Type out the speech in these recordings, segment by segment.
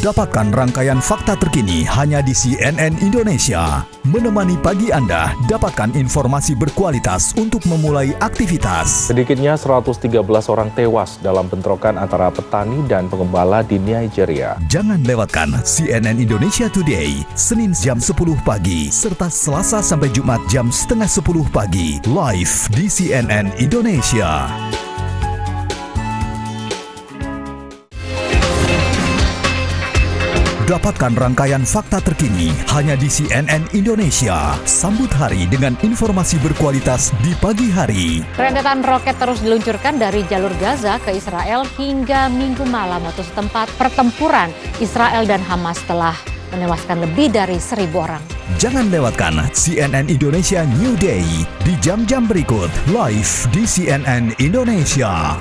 Dapatkan rangkaian fakta terkini hanya di CNN Indonesia. Menemani pagi Anda, dapatkan informasi berkualitas untuk memulai aktivitas. Sedikitnya 113 orang tewas dalam bentrokan antara petani dan pengembala di Nigeria. Jangan lewatkan CNN Indonesia Today, Senin jam 10 pagi, serta Selasa sampai Jumat jam setengah 10 pagi, live di CNN Indonesia. Dapatkan rangkaian fakta terkini hanya di CNN Indonesia. Sambut hari dengan informasi berkualitas di pagi hari. Rentetan roket terus diluncurkan dari jalur Gaza ke Israel hingga Minggu malam waktu setempat. Pertempuran Israel dan Hamas telah menewaskan lebih dari 1.000 orang. Jangan lewatkan CNN Indonesia New Day di jam-jam berikut, live di CNN Indonesia.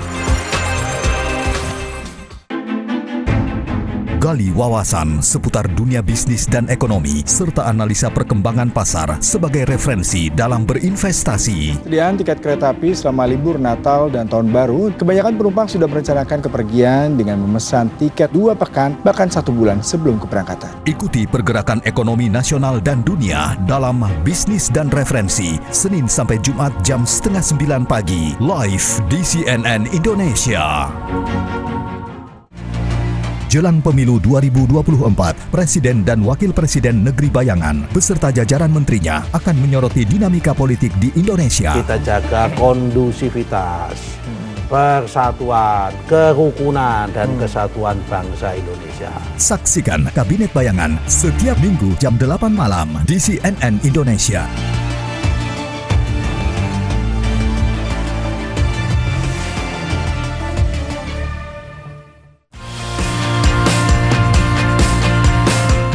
Gali wawasan seputar dunia bisnis dan ekonomi, serta analisa perkembangan pasar sebagai referensi dalam berinvestasi. Persediaan tiket kereta api selama libur Natal dan Tahun Baru, kebanyakan penumpang sudah merencanakan kepergian dengan memesan tiket 2 pekan, bahkan 1 bulan sebelum keberangkatan. Ikuti pergerakan ekonomi nasional dan dunia dalam Bisnis dan Referensi, Senin sampai Jumat jam setengah 9 pagi, live di CNN Indonesia. Jelang pemilu 2024, Presiden dan Wakil Presiden Negeri Bayangan beserta jajaran menterinya akan menyoroti dinamika politik di Indonesia. Kita jaga kondusivitas, persatuan, kerukunan, dan kesatuan bangsa Indonesia. Saksikan Kabinet Bayangan setiap Minggu jam 8 malam di CNN Indonesia.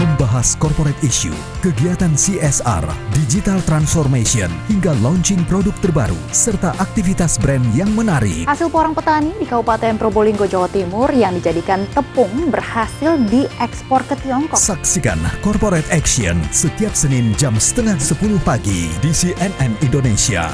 Membahas corporate issue, kegiatan CSR, digital transformation, hingga launching produk terbaru, serta aktivitas brand yang menarik. Hasil porang petani di Kabupaten Probolinggo, Jawa Timur yang dijadikan tepung berhasil diekspor ke Tiongkok. Saksikan Corporate Action setiap Senin jam setengah 10 pagi di CNN Indonesia.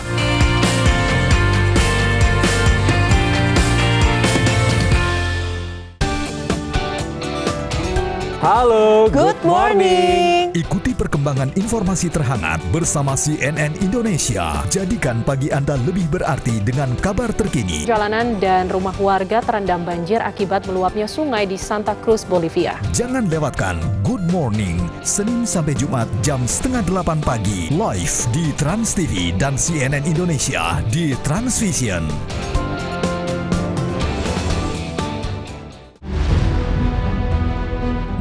Halo, Good morning. Ikuti perkembangan informasi terhangat bersama CNN Indonesia. Jadikan pagi Anda lebih berarti dengan kabar terkini. Jalanan dan rumah warga terendam banjir akibat meluapnya sungai di Santa Cruz, Bolivia. Jangan lewatkan Good Morning, Senin sampai Jumat jam setengah 8 pagi, live di Trans TV dan CNN Indonesia di Transvision.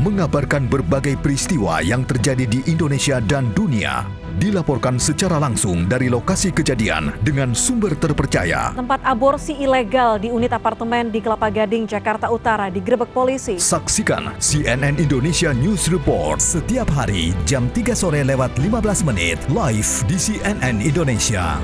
Mengabarkan berbagai peristiwa yang terjadi di Indonesia dan dunia, dilaporkan secara langsung dari lokasi kejadian dengan sumber terpercaya. Tempat aborsi ilegal di unit apartemen di Kelapa Gading, Jakarta Utara digerebek polisi. Saksikan CNN Indonesia News Report setiap hari jam 3 sore lewat 15 menit, live di CNN Indonesia.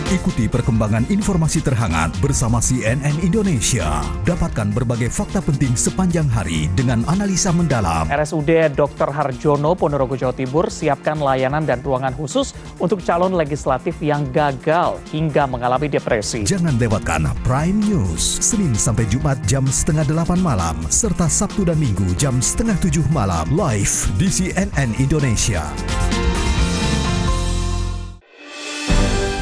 Ikuti perkembangan informasi terhangat bersama CNN Indonesia. Dapatkan berbagai fakta penting sepanjang hari dengan analisa mendalam. RSUD Dr. Harjono, Ponorogo, Jawa Timur siapkan layanan dan ruangan khusus untuk calon legislatif yang gagal hingga mengalami depresi. Jangan lewatkan Prime News, Senin sampai Jumat jam setengah 8 malam, serta Sabtu dan Minggu jam setengah 7 malam, live di CNN Indonesia.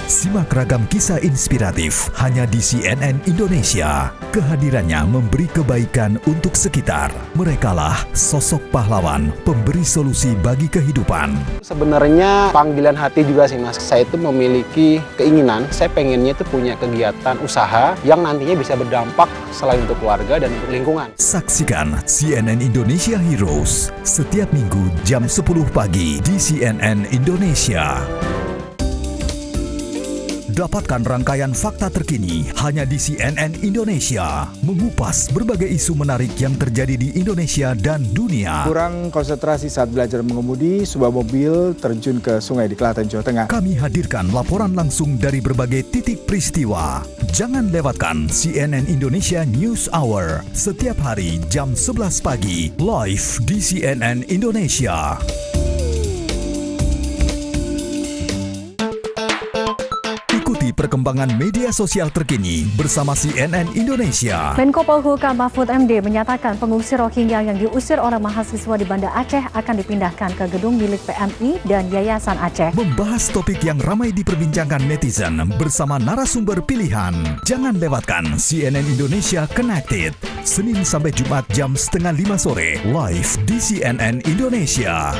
Simak ragam kisah inspiratif hanya di CNN Indonesia. Kehadirannya memberi kebaikan untuk sekitar. Merekalah sosok pahlawan, pemberi solusi bagi kehidupan. Sebenarnya panggilan hati juga sih Mas. Saya itu memiliki keinginan, saya pengennya itu punya kegiatan usaha yang nantinya bisa berdampak selain untuk keluarga dan untuk lingkungan. Saksikan CNN Indonesia Heroes setiap Minggu jam 10 pagi di CNN Indonesia. Dapatkan rangkaian fakta terkini hanya di CNN Indonesia. Mengupas berbagai isu menarik yang terjadi di Indonesia dan dunia. Kurang konsentrasi saat belajar mengemudi, sebuah mobil terjun ke sungai di Klaten, Jawa Tengah. Kami hadirkan laporan langsung dari berbagai titik peristiwa. Jangan lewatkan CNN Indonesia News Hour setiap hari jam 11 pagi, live di CNN Indonesia. perkembangan media sosial terkini bersama CNN Indonesia. Menko Polhukam Mahfud MD menyatakan pengungsi Rohingya yang diusir oleh mahasiswa di Banda Aceh akan dipindahkan ke gedung milik PMI dan Yayasan Aceh. Membahas topik yang ramai diperbincangkan netizen bersama narasumber pilihan. Jangan lewatkan CNN Indonesia Connected. Senin sampai Jumat jam 4:30 sore. Live di CNN Indonesia.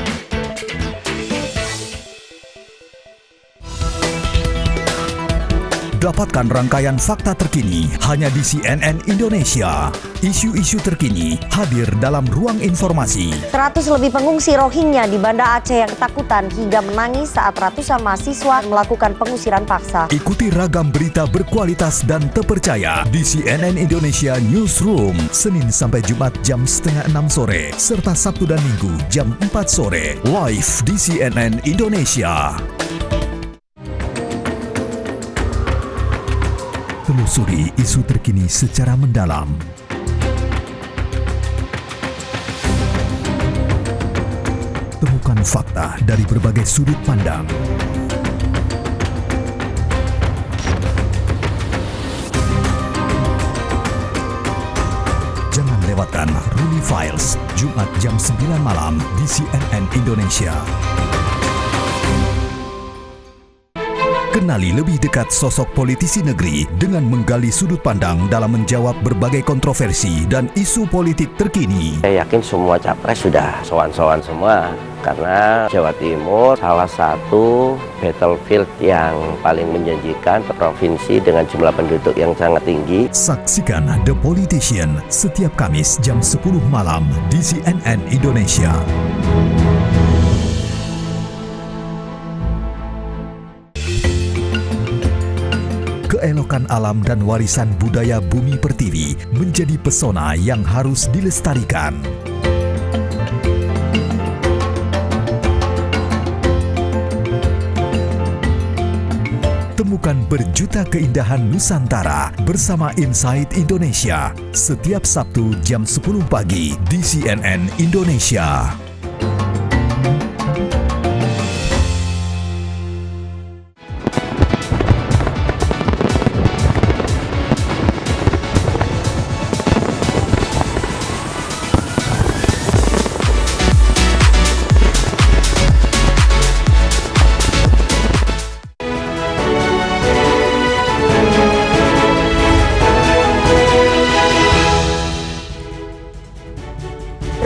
Dapatkan rangkaian fakta terkini hanya di CNN Indonesia. Isu-isu terkini hadir dalam ruang informasi. 100 lebih pengungsi Rohingya di Banda Aceh yang ketakutan hingga menangis saat ratusan mahasiswa melakukan pengusiran paksa. Ikuti ragam berita berkualitas dan terpercaya di CNN Indonesia Newsroom. Senin sampai Jumat jam 5:30 sore. Serta Sabtu dan Minggu jam 4 sore. Live di CNN Indonesia. Telusuri isu terkini secara mendalam. Temukan fakta dari berbagai sudut pandang. Jangan lewatkan Ruli Files, Jumat jam 9 malam di CNN Indonesia. Kenali lebih dekat sosok politisi negeri dengan menggali sudut pandang dalam menjawab berbagai kontroversi dan isu politik terkini. Saya yakin semua capres sudah sowan-sowan semua, karena Jawa Timur salah satu battlefield yang paling menjanjikan, provinsi dengan jumlah penduduk yang sangat tinggi. Saksikan The Politician setiap Kamis jam 10 malam di CNN Indonesia. Keelokan alam dan warisan budaya Bumi Pertiwi menjadi pesona yang harus dilestarikan. Temukan berjuta keindahan Nusantara bersama Insight Indonesia setiap Sabtu jam 10 pagi di CNN Indonesia.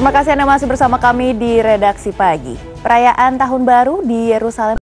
Terima kasih Anda masih bersama kami di Redaksi Pagi. Perayaan Tahun Baru di Yerusalem